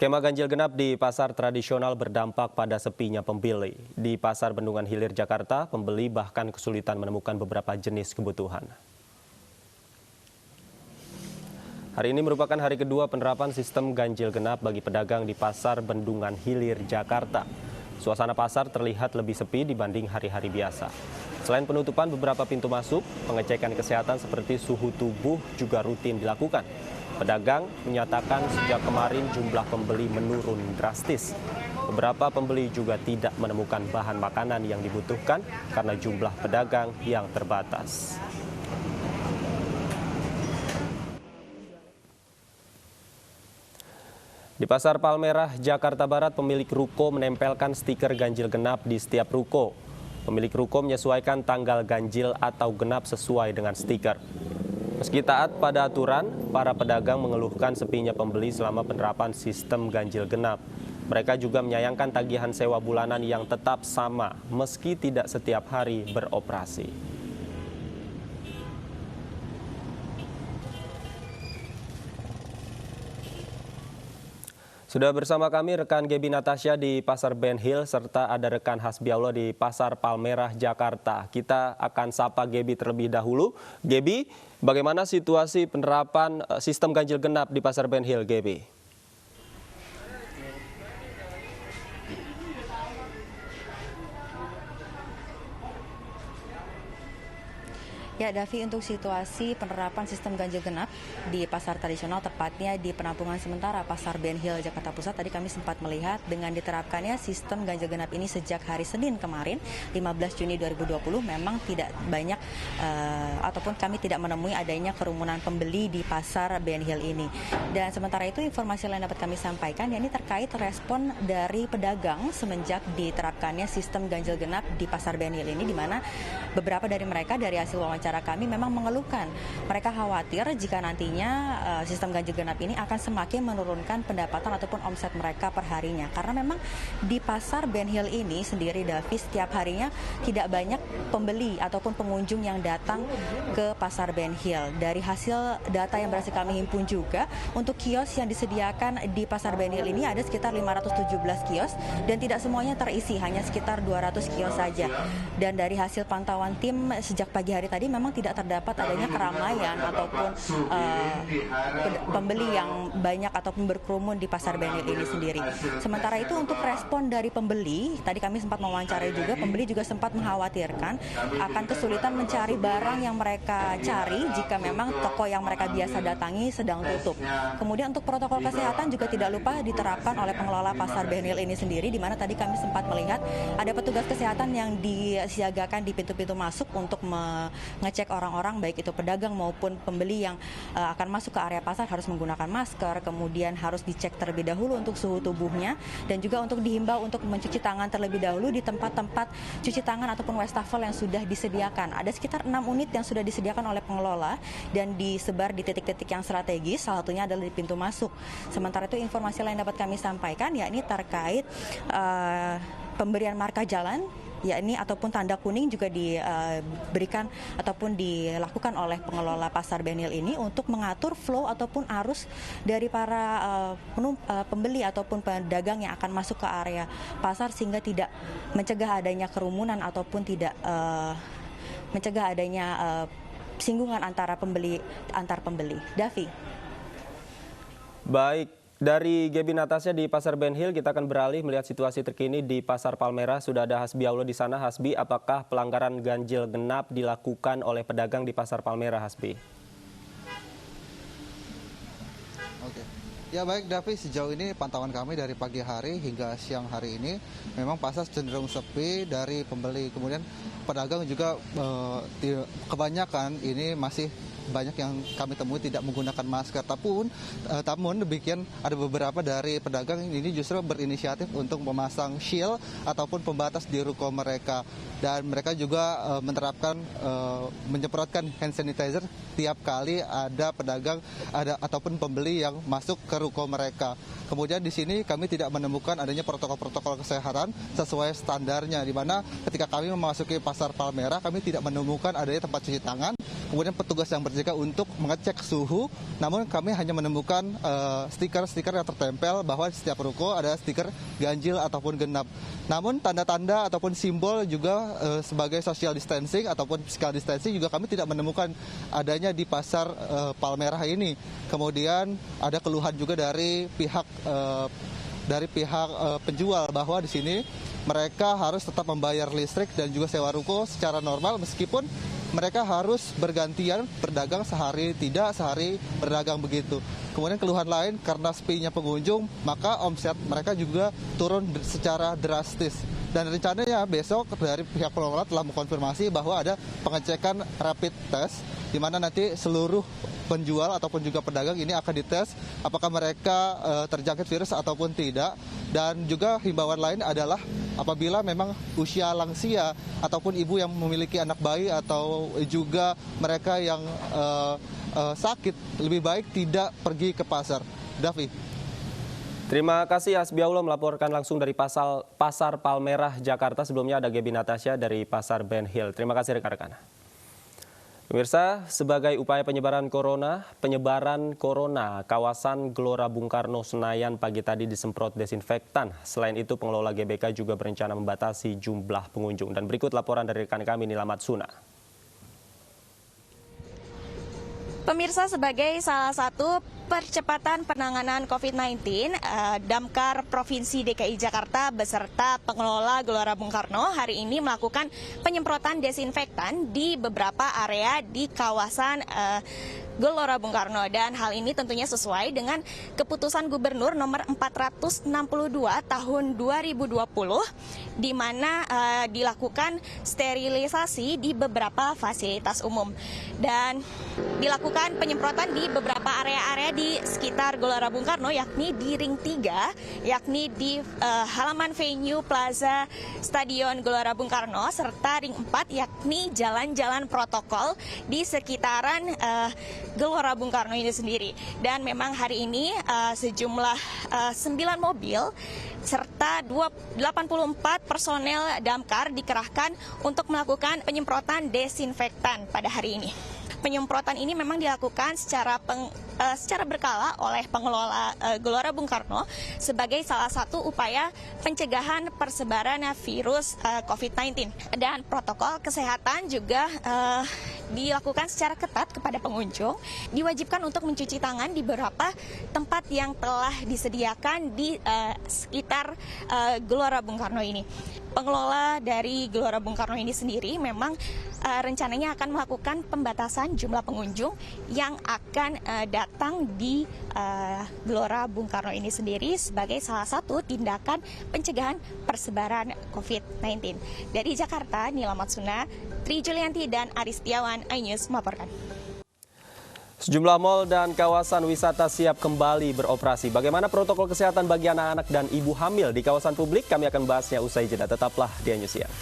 Skema ganjil genap di pasar tradisional berdampak pada sepinya pembeli. Di Pasar Bendungan Hilir, Jakarta, pembeli bahkan kesulitan menemukan beberapa jenis kebutuhan. Hari ini merupakan hari kedua penerapan sistem ganjil genap bagi pedagang di Pasar Bendungan Hilir, Jakarta. Suasana pasar terlihat lebih sepi dibanding hari-hari biasa. Selain penutupan beberapa pintu masuk, pengecekan kesehatan seperti suhu tubuh juga rutin dilakukan. Pedagang menyatakan sejak kemarin jumlah pembeli menurun drastis. Beberapa pembeli juga tidak menemukan bahan makanan yang dibutuhkan karena jumlah pedagang yang terbatas. Di Pasar Palmerah, Jakarta Barat, pemilik ruko menempelkan stiker ganjil genap di setiap ruko. Pemilik ruko menyesuaikan tanggal ganjil atau genap sesuai dengan stiker. Meski taat pada aturan, para pedagang mengeluhkan sepinya pembeli selama penerapan sistem ganjil genap. Mereka juga menyayangkan tagihan sewa bulanan yang tetap sama meski tidak setiap hari beroperasi. Sudah bersama kami rekan Gebi Natasha di Pasar Ben Hill serta ada rekan Hasbiaullah di Pasar Palmerah, Jakarta. Kita akan sapa Gebi terlebih dahulu. Gebi, bagaimana situasi penerapan sistem ganjil genap di Pasar Ben Hill, Gebi? Ya, Davi, untuk situasi penerapan sistem ganjil genap di pasar tradisional, tepatnya di penampungan sementara Pasar Ben Hill, Jakarta Pusat, tadi kami sempat melihat dengan diterapkannya sistem ganjil genap ini sejak hari Senin kemarin, 15 Juni 2020, memang tidak banyak ataupun kami tidak menemui adanya kerumunan pembeli di Pasar Ben Hill ini. Dan sementara itu informasi lain dapat kami sampaikan, yakni terkait respon dari pedagang semenjak diterapkannya sistem ganjil genap di Pasar Ben Hill ini, di mana beberapa dari mereka dari hasil wawancara kami memang mengeluhkan. Mereka khawatir jika nantinya sistem ganjil genap ini akan semakin menurunkan pendapatan ataupun omset mereka per harinya. Karena memang di Pasar Ben Hill ini sendiri, Davi, setiap harinya tidak banyak pembeli ataupun pengunjung yang datang ke Pasar Ben Hill. Dari hasil data yang berhasil kami himpun juga, untuk kios yang disediakan di Pasar Ben Hill ini ada sekitar 517 kios dan tidak semuanya terisi, hanya sekitar 200 kios saja. Dan dari hasil pantauan tim sejak pagi hari tadi memang tidak terdapat adanya keramaian ataupun pembeli yang banyak ataupun berkerumun di Pasar Ben Hill ini sendiri. Sementara itu untuk respon dari pembeli, tadi kami sempat mewawancarai juga, pembeli juga sempat mengkhawatirkan akan kesulitan mencari barang yang mereka cari jika memang toko yang mereka biasa datangi sedang tutup. Kemudian untuk protokol kesehatan juga tidak lupa diterapkan oleh pengelola Pasar Ben Hill ini sendiri, di mana tadi kami sempat melihat ada petugas kesehatan yang disiagakan di pintu-pintu masuk untuk ngecek orang-orang, baik itu pedagang maupun pembeli yang akan masuk ke area pasar harus menggunakan masker, kemudian harus dicek terlebih dahulu untuk suhu tubuhnya, dan juga untuk dihimbau untuk mencuci tangan terlebih dahulu di tempat-tempat cuci tangan ataupun wastafel yang sudah disediakan. Ada sekitar 6 unit yang sudah disediakan oleh pengelola dan disebar di titik-titik yang strategis, salah satunya adalah di pintu masuk. Sementara itu informasi lain dapat kami sampaikan, yakni terkait pemberian marka jalan, yakni ataupun tanda kuning juga diberikan ataupun dilakukan oleh pengelola Pasar Ben Hill ini untuk mengatur flow ataupun arus dari para pembeli ataupun pedagang yang akan masuk ke area pasar, sehingga tidak mencegah adanya kerumunan ataupun tidak mencegah adanya singgungan antar pembeli. Davi. Baik. Dari Gebi Natasha di Pasar Ben Hill, kita akan beralih melihat situasi terkini di Pasar Palmerah. Sudah ada Hasbiaullah di sana. Hasbi, apakah pelanggaran ganjil genap dilakukan oleh pedagang di Pasar Palmerah, Hasbi? Oke. Ya baik, Davi, sejauh ini pantauan kami dari pagi hari hingga siang hari ini memang pasar cenderung sepi dari pembeli. Kemudian pedagang juga kebanyakan ini masih banyak yang kami temui tidak menggunakan masker. Namun demikian ada beberapa dari pedagang ini justru berinisiatif untuk memasang shield ataupun pembatas di ruko mereka, dan mereka juga menyemprotkan hand sanitizer tiap kali ada pedagang ataupun pembeli yang masuk ke ruko mereka. Kemudian di sini kami tidak menemukan adanya protokol-protokol kesehatan sesuai standarnya, di mana ketika kami memasuki Pasar Palmerah kami tidak menemukan adanya tempat cuci tangan. kemudian petugas yang berjaga untuk mengecek suhu. Namun kami hanya menemukan stiker-stiker yang tertempel bahwa di setiap ruko ada stiker ganjil ataupun genap. Namun tanda-tanda ataupun simbol juga sebagai social distancing ataupun physical distancing juga kami tidak menemukan adanya di pasar Palmerah ini. Kemudian ada keluhan juga dari pihak penjual bahwa di sini mereka harus tetap membayar listrik dan juga sewa ruko secara normal meskipun mereka harus bergantian berdagang, sehari tidak, sehari berdagang begitu. Kemudian keluhan lain karena sepinya pengunjung, maka omset mereka juga turun secara drastis. Dan rencananya besok dari pihak pengelola telah mengkonfirmasi bahwa ada pengecekan rapid test, di mana nanti seluruh penjual ataupun juga pedagang ini akan dites apakah mereka terjangkit virus ataupun tidak. Dan juga himbauan lain adalah apabila memang usia lansia ataupun ibu yang memiliki anak bayi atau juga mereka yang sakit, lebih baik tidak pergi ke pasar. Davi. Terima kasih Hasbiaullah melaporkan langsung dari Pasar Palmerah, Jakarta. Sebelumnya ada Gaby Natasha dari Pasar Ben Hill. Terima kasih rekan-rekan. Pemirsa, sebagai upaya penyebaran corona, kawasan Gelora Bung Karno Senayan pagi tadi disemprot desinfektan. Selain itu, pengelola GBK juga berencana membatasi jumlah pengunjung. Dan berikut laporan dari rekan kami Nila Matsuna. Pemirsa, sebagai salah satu percepatan penanganan COVID-19, Damkar Provinsi DKI Jakarta beserta pengelola Gelora Bung Karno hari ini melakukan penyemprotan desinfektan di beberapa area di kawasan Gelora Bung Karno, dan hal ini tentunya sesuai dengan keputusan Gubernur nomor 462 tahun 2020 di mana dilakukan sterilisasi di beberapa fasilitas umum dan dilakukan penyemprotan di beberapa area-area di sekitar Gelora Bung Karno, yakni di Ring 3, yakni di halaman venue Plaza Stadion Gelora Bung Karno, serta Ring 4 yakni jalan-jalan protokol di sekitaran Gelora Bung Karno ini sendiri. Dan memang hari ini sejumlah 9 mobil serta 84 personel damkar dikerahkan untuk melakukan penyemprotan desinfektan pada hari ini. Penyemprotan ini memang dilakukan secara berkala oleh pengelola Gelora Bung Karno sebagai salah satu upaya pencegahan persebaran virus COVID-19. Dan protokol kesehatan juga dilakukan secara ketat kepada pengunjung, diwajibkan untuk mencuci tangan di beberapa tempat yang telah disediakan di sekitar Gelora Bung Karno ini. Pengelola dari Gelora Bung Karno ini sendiri memang rencananya akan melakukan pembatasan jumlah pengunjung yang akan datang di Gelora Bung Karno ini sendiri sebagai salah satu tindakan pencegahan persebaran COVID-19. Dari Jakarta, Nila Matsuna, Tri Julianti dan Aris Setiawan, iNews melaporkan. Sejumlah mal dan kawasan wisata siap kembali beroperasi. Bagaimana protokol kesehatan bagi anak-anak dan ibu hamil di kawasan publik? Kami akan bahasnya usai jeda. Tetaplah di iNews Siang.